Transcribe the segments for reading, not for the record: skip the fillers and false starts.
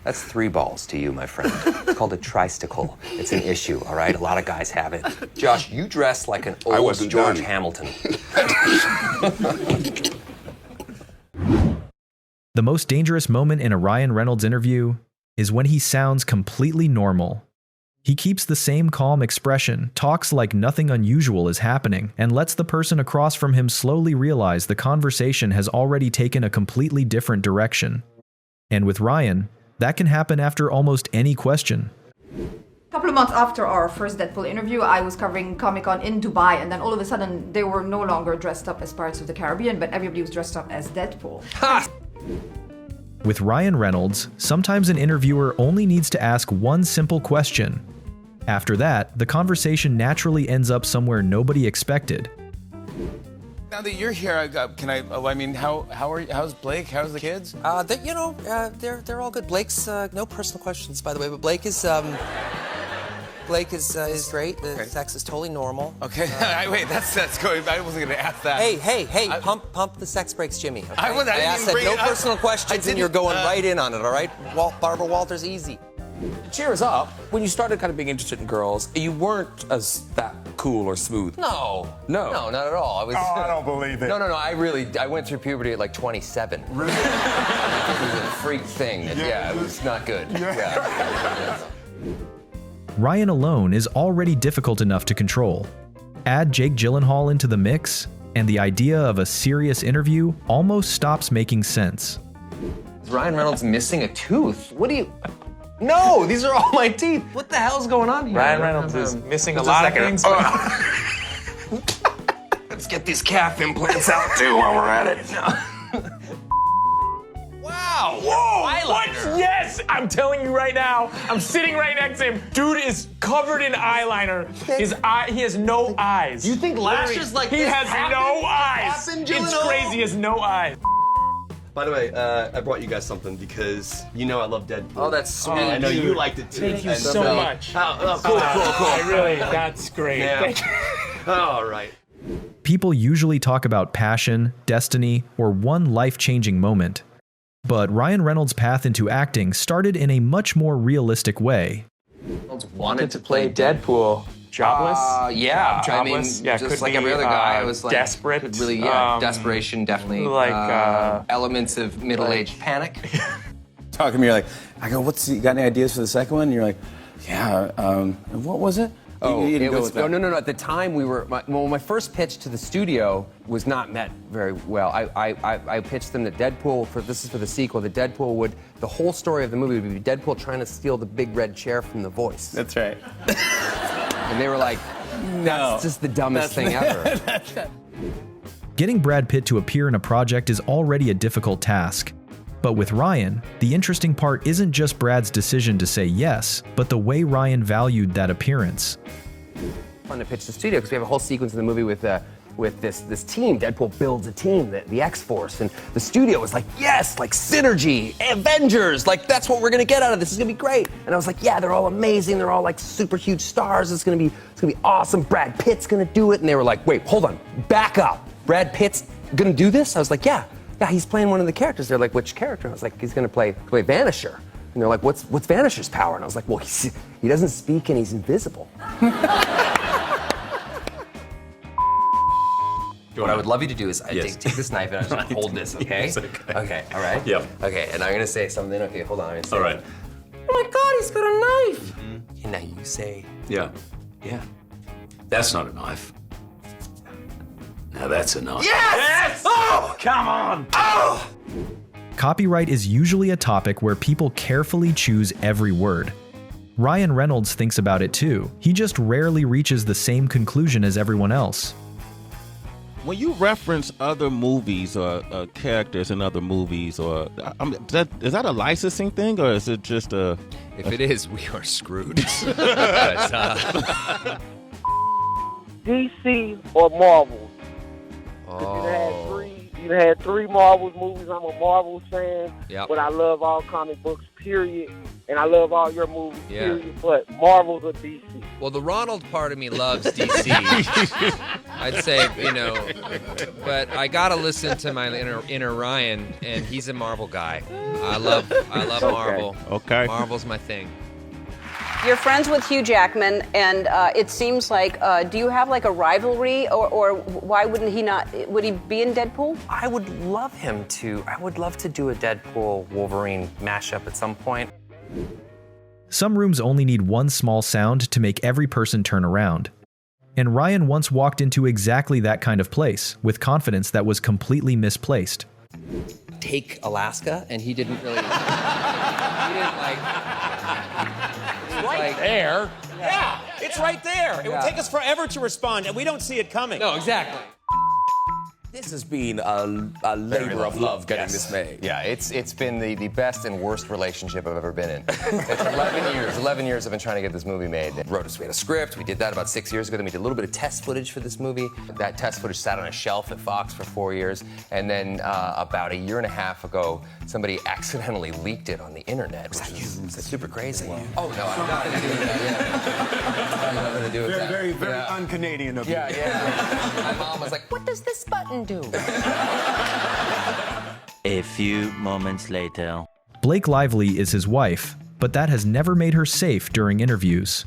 That's 3 balls to you, my friend. It's called a tricycle. It's an issue, all right? A lot of guys have it. Josh, you dress like an old George Hamilton. The most dangerous moment in a Ryan Reynolds interview is when he sounds completely normal. He keeps the same calm expression, talks like nothing unusual is happening, and lets the person across from him slowly realize the conversation has already taken a completely different direction. And with Ryan, that can happen after almost any question. A couple of months after our first Deadpool interview, I was covering Comic-Con in Dubai, and then all of a sudden they were no longer dressed up as Pirates of the Caribbean, but everybody was dressed up as Deadpool. Ha! With Ryan Reynolds, sometimes an interviewer only needs to ask one simple question. After that, the conversation naturally ends up somewhere nobody expected. Now that you're here, how's Blake? How's the kids? They're all good. Blake's no personal questions, by the way, but Blake is great. The sex is totally normal. Okay, wait, that's going. I wasn't going to ask that. Hey, pump the sex brakes, Jimmy. Okay? I asked that no personal questions, and you're going right in on it. All right, Barbara Walters, easy. Cheers up. When you started kind of being interested in girls, you weren't as that cool or smooth. No, not at all. I don't believe it. No. I went through puberty at like 27. Really? It was a freak thing. Yeah, it was not good. Yeah. Ryan alone is already difficult enough to control. Add Jake Gyllenhaal into the mix, and the idea of a serious interview almost stops making sense. Is Ryan Reynolds missing a tooth? What do you... No, these are all my teeth. What the hell's going on here? Ryan Reynolds is missing a lot of things. Let's get these calf implants out too while we're at it. Wow! Whoa! What? Yes! I'm telling you right now. I'm sitting right next to him. Dude is covered in eyeliner. He has no eyes. You think lashes like he this has no eyes. It's crazy. He has no eyes. By the way, I brought you guys something because you know I love Deadpool. Oh, that's sweet. I know you liked it too. Thank you so much. Cool. That's great. Yeah. Thank you. All right. People usually talk about passion, destiny, or one life-changing moment. But Ryan Reynolds' path into acting started in a much more realistic way. Wanted to play Deadpool. Jobless? Yeah. Jobless. Just like every other guy, I was like... Desperate. Really, desperation, definitely. Elements of middle-aged panic. Talking to me, you're like, I go, you got any ideas for the second one? And you're like, yeah, what was it? No. At the time, my first pitch to the studio was not met very well. I pitched them that Deadpool, this is for the sequel, that Deadpool the whole story of the movie would be Deadpool trying to steal the big red chair from The Voice. That's right. And they were like, that's just the dumbest thing ever. Getting Brad Pitt to appear in a project is already a difficult task. But with Ryan, the interesting part isn't just Brad's decision to say yes, but the way Ryan valued that appearance. Fun to pitch the studio because we have a whole sequence in the movie with this team. Deadpool builds a team, the X-Force, and the studio was like, yes, like synergy, Avengers, like that's what we're gonna get out of this. It's gonna be great. And I was like, yeah, they're all amazing. They're all like super huge stars. It's gonna be awesome. Brad Pitt's gonna do it. And they were like, wait, hold on, back up. Brad Pitt's gonna do this? I was like, yeah, he's playing one of the characters. They're like, which character? I was like, he's gonna play Vanisher. And they're like, what's Vanisher's power? And I was like, well, he doesn't speak and he's invisible. What I would love you to do is take this knife and I just hold this, okay? Yes, okay. Okay, all right? Yep. Okay, and I'm gonna say something. Okay, hold on. I'm gonna say All right. Oh my God, he's got a knife. Mm-hmm. And now you say. Yeah. That's not a knife. Now that's a knife. Yes! Oh, come on! Oh! Copyright is usually a topic where people carefully choose every word. Ryan Reynolds thinks about it too. He just rarely reaches the same conclusion as everyone else. When you reference other movies or characters in other movies, is that a licensing thing or is it just a? If it is, we are screwed. DC or Marvel? Oh. You had three Marvel movies. I'm a Marvel fan, Yep. but I love all comic books, period. And I love all your movies, Yeah. period. But Marvel's or DC? Well, the Ronald part of me loves DC. I'd say, but I gotta listen to my inner Ryan, and he's a Marvel guy. I love Marvel. Okay. Marvel's my thing. You're friends with Hugh Jackman, and it seems like, do you have like a rivalry, or why wouldn't he not, would he be in Deadpool? I would love him to. I would love to do a Deadpool Wolverine mashup at some point. Some rooms only need one small sound to make every person turn around. And Ryan once walked into exactly that kind of place, with confidence that was completely misplaced. Take Alaska, and he didn't really. Right there. Yeah, it's right there. It would take us forever to respond, and we don't see it coming. No, exactly. This has been a labor of love getting this made. Yeah, it's been the best and worst relationship I've ever been in. It's 11 years. 11 years I've been trying to get this movie made. We made a script. We did that about 6 years ago. Then we did a little bit of test footage for this movie. That test footage sat on a shelf at Fox for 4 years. And then about a year and a half ago, somebody accidentally leaked it on the internet. Was that you? That's super crazy. Oh, no, I'm not going to do that. Yeah. Nothing to do with that. Very un-Canadian of you. Yeah. My mom was like, what does this button do? A few moments later. Blake Lively is his wife, but that has never made her safe during interviews.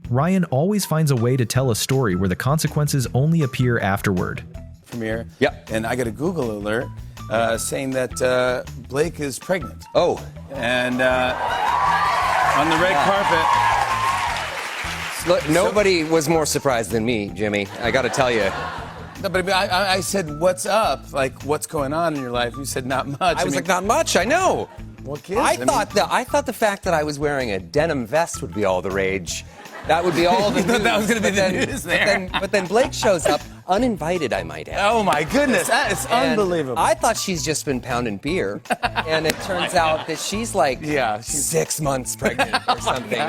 Ryan always finds a way to tell a story where the consequences only appear afterward. Premiere. Yep. And I got a Google alert saying that Blake is pregnant. Oh. And on the red carpet. Look, nobody was more surprised than me, Jimmy. I got to tell you. No, but I said, what's up? Like, what's going on in your life? You said, not much. I was like, not much, I know. What gives? I thought the fact that I was wearing a denim vest would be all the rage. That would be all the news. That was going to be the news there. But then Blake shows up, uninvited, I might add. Oh, my goodness. That is unbelievable. I thought she's just been pounding beer. And it turns out that she's like 6 months pregnant or something,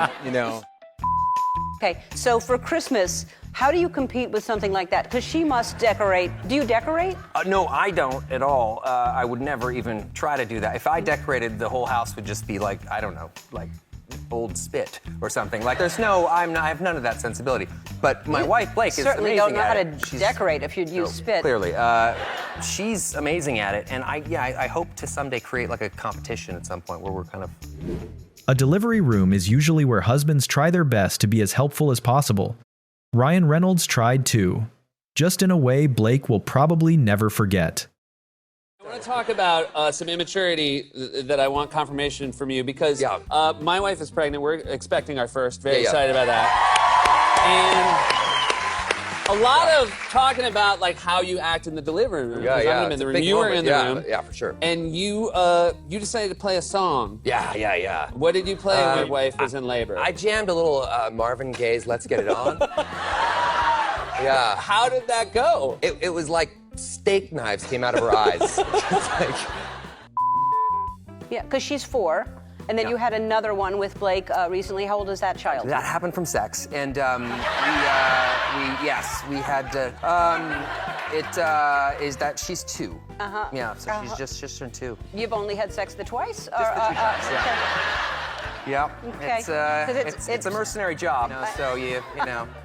Okay, so for Christmas, how do you compete with something like that? Because she must decorate. Do you decorate? No, I don't at all. I would never even try to do that. If I decorated, the whole house would just be like, I don't know, like old spit or something. Like I have none of that sensibility. But my wife, Blake, is amazing certainly don't know how to at it. decorate if you'd use spit. Clearly. She's amazing at it. And I hope to someday create like a competition at some point where we're kind of... A delivery room is usually where husbands try their best to be as helpful as possible. Ryan Reynolds tried too, just in a way Blake will probably never forget. I want to talk about some immaturity that I want confirmation from you because my wife is pregnant. We're expecting our first. Very excited about that. And a lot of talking about like how you act in the delivery room. I'm in the room. You were in the room. Yeah, for sure. And you decided to play a song. Yeah. What did you play when your wife was in labor? I jammed a little Marvin Gaye's "Let's Get It On." Yeah. How did that go? It was like steak knives came out of her eyes. Yeah, because she's 4. And then you had another one with Blake recently. How old is that child? That happened from sex, and we had. Is that she's 2? Yeah, so she's just turned 2. You've only had sex twice? Just the 2 times, yeah. Okay. It's a mercenary job, so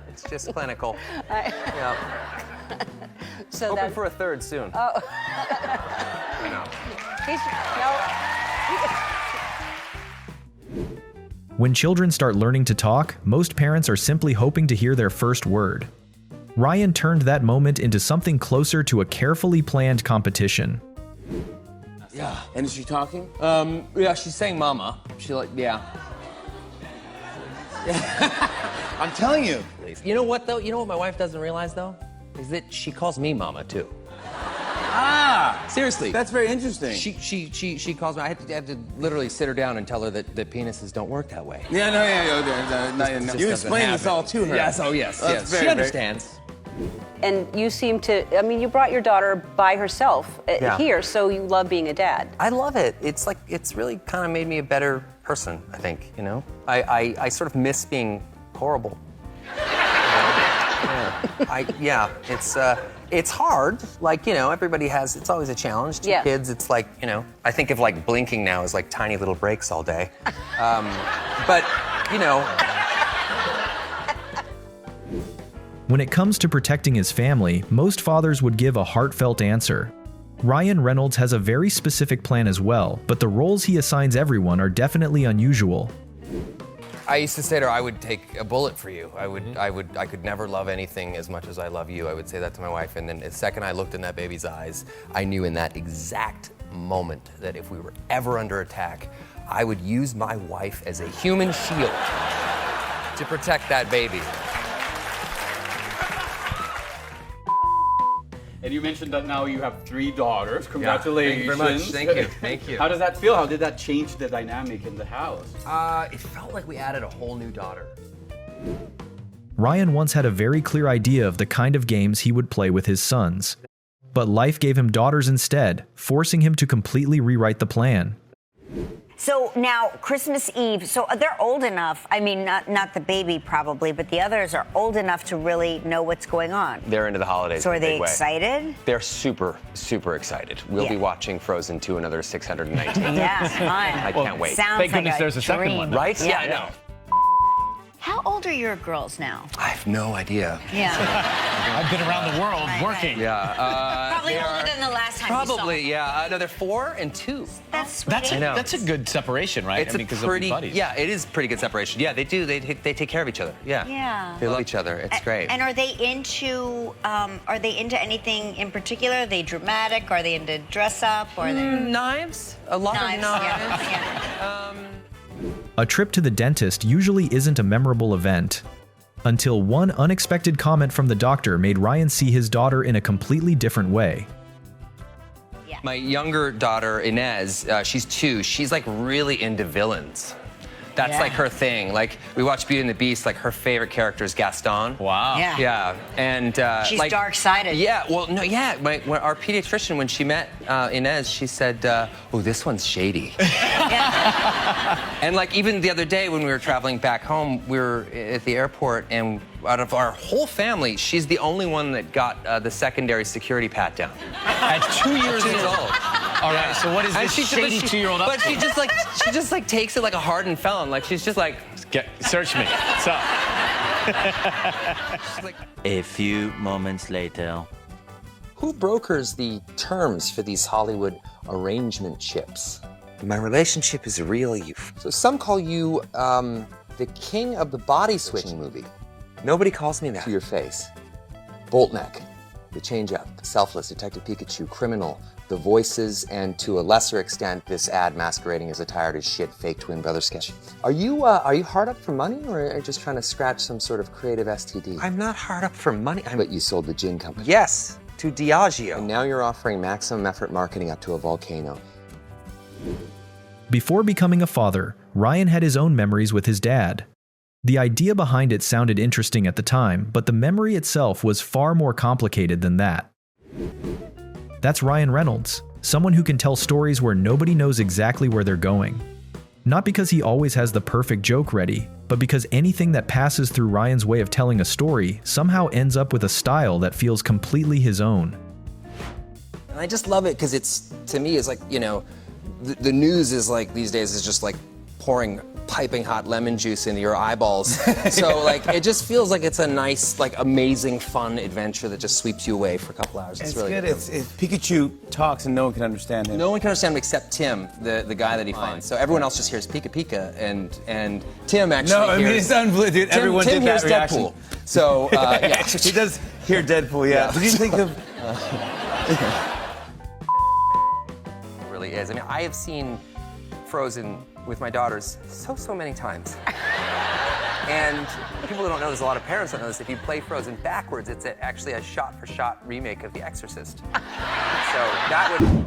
it's just clinical. So hoping for a third soon. Oh. When children start learning to talk, most parents are simply hoping to hear their first word. Ryan turned that moment into something closer to a carefully planned competition. Yeah. And is she talking? Yeah, she's saying mama. I'm telling you. You know what, though? You know what my wife doesn't realize, though? Is that she calls me mama, too. Seriously. That's very interesting. She calls me. I have to literally sit her down and tell her that penises don't work that way. No. You explained this all to her. Yes, yes. She understands. And you seem to, you brought your daughter by herself here, so you love being a dad. I love it. It's really kind of made me a better person, I think, I sort of miss being horrible. It's hard. Everybody has, it's always a challenge. 2 kids, it's like, I think of blinking now as tiny little breaks all day. When it comes to protecting his family, most fathers would give a heartfelt answer. Ryan Reynolds has a very specific plan as well, but the roles he assigns everyone are definitely unusual. I used to say to her, I would take a bullet for you. I could never love anything as much as I love you. I would say that to my wife, and then the second I looked in that baby's eyes, I knew in that exact moment that if we were ever under attack, I would use my wife as a human shield to protect that baby. And you mentioned that now you have 3 daughters. Congratulations. Thank you very much. Thank you. Thank you. How does that feel? How did that change the dynamic in the house? It felt like we added a whole new daughter. Ryan once had a very clear idea of the kind of games he would play with his sons. But life gave him daughters instead, forcing him to completely rewrite the plan. So now, Christmas Eve, so they're old enough, I mean, not the baby probably, but the others are old enough to really know what's going on. They're into the holidays. So in are a they big way. excited? They're super, super excited. We'll be watching Frozen 2 another 619. Yeah, fun. I can't wait. Sounds Thank like goodness there's a second dream. one. Right? Yeah, I know. How old are your girls now? I have no idea. Yeah. I've been around the world working. Yeah. Probably older than the last time you saw Probably, them. yeah. No, they're 4 and 2. That's sweet. That's a good separation, right? It's because a pretty, of buddies. yeah, it is pretty good separation. Yeah, they do. They take care of each other. Yeah. Yeah. They love each other. It's great. And are they into anything in particular? Are they dramatic? Are they into dress up? Or are they knives? A lot of knives. Yeah. A trip to the dentist usually isn't a memorable event, until one unexpected comment from the doctor made Ryan see his daughter in a completely different way. My younger daughter, Inez, she's 2. She's like really into villains. That's like her thing. Like, we watch Beauty and the Beast, like her favorite character is Gaston. Wow. Yeah. Yeah, and She's like, dark-sided. Yeah, well, no, yeah. When our pediatrician, when she met Inez, she said, "Oh, this one's shady." And like even the other day when we were traveling back home, we were at the airport, and out of our whole family, she's the only one that got the secondary security pat down. At 2 years old. All right. So what is And this shady 2-year-old up But to? she just like takes it like a hardened felon. Like she's just like, search me. What's up? A few moments later. who brokers the terms for these Hollywood arrangement ships? My relationship is real. So some call you the king of the body switching movie. Nobody calls me that. To your face. Boltneck, The Change Up, Selfless, Detective Pikachu, Criminal, The Voices, and to a lesser extent, this ad masquerading as a tired as shit fake twin brother sketch. Are you hard up for money, or are you just trying to scratch some sort of creative STD? I'm not hard up for money. But you sold the gin company. Yes, to Diageo. And now you're offering maximum effort marketing up to a volcano. Before becoming a father, Ryan had his own memories with his dad. The idea behind it sounded interesting at the time, but the memory itself was far more complicated than that. That's Ryan Reynolds, someone who can tell stories where nobody knows exactly where they're going. Not because he always has the perfect joke ready, but because anything that passes through Ryan's way of telling a story somehow ends up with a style that feels completely his own. And I just love it because it's, to me, it's like, you know, the news is like, these days, is just like pouring piping hot lemon juice into your eyeballs. So like, it just feels like it's a nice, like amazing, fun adventure that just sweeps you away for a couple hours. It's really good. good. It's Pikachu talks and no one can understand him. No one can understand him except Tim, the guy that he finds. So everyone else just hears Pika Pika, and Tim actually No, I mean, hears... it's unbelievable, dude. Everyone Tim did that hears reaction. Deadpool. So, yeah. He does hear Deadpool, yeah. Did you think of... It really is. I mean, I have seen Frozen with my daughters so many times. And people who don't know this, a lot of parents don't know this, if you play Frozen backwards, it's actually a shot-for-shot remake of The Exorcist. So that would...